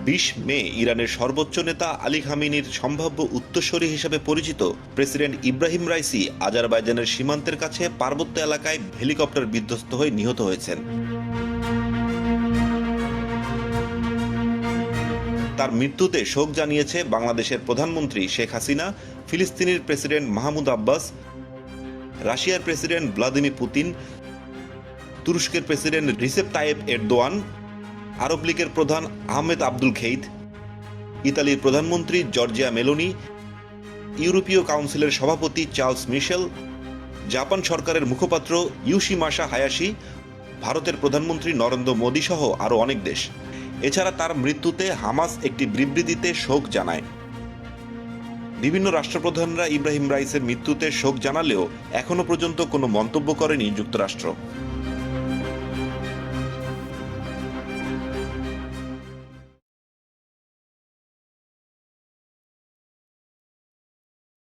20 মে ইরানের সর্বোচ্চ নেতা আলী খামেনির সম্ভাব্য উত্তরসূরি হিসেবে পরিচিত প্রেসিডেন্ট ইব্রাহিম রাইসি আজারবাইজানের সীমান্তের কাছে পার্বত্য এলাকায় হেলিকপ্টার বিধ্বস্ত হয়ে নিহত হয়েছেন। তার মৃত্যুতে শোক জানিয়েছে বাংলাদেশের প্রধানমন্ত্রী শেখ হাসিনা, ফিলিস্তিনের প্রেসিডেন্ট মাহমুদ আব্বাস, রাশিয়ার প্রেসিডেন্ট ভ্লাদিমির পুতিন, তুরস্কের প্রেসিডেন্ট রিসেপ তাইয়েপ এরদোয়ান, আরব লীগের প্রধান আহমেদ আব্দুল খেইত, ইতালির প্রধানমন্ত্রী জর্জিয়া মেলোনি, ইউরোপীয় কাউন্সিলের সভাপতি চার্লস মিশেল, জাপান সরকারের মুখপাত্র ইউশিমাসা হায়াশি, ভারতের প্রধানমন্ত্রী নরেন্দ্র মোদী সহ আরও অনেক দেশ। এছাড়া তার মৃত্যুতে হামাস একটি বিবৃতিতে শোক জানায়। বিভিন্ন রাষ্ট্রপ্রধানরা ইব্রাহিম রাইসের মৃত্যুতে শোক জানালেও এখনও পর্যন্ত কোনো মন্তব্য করেনি যুক্তরাষ্ট্র।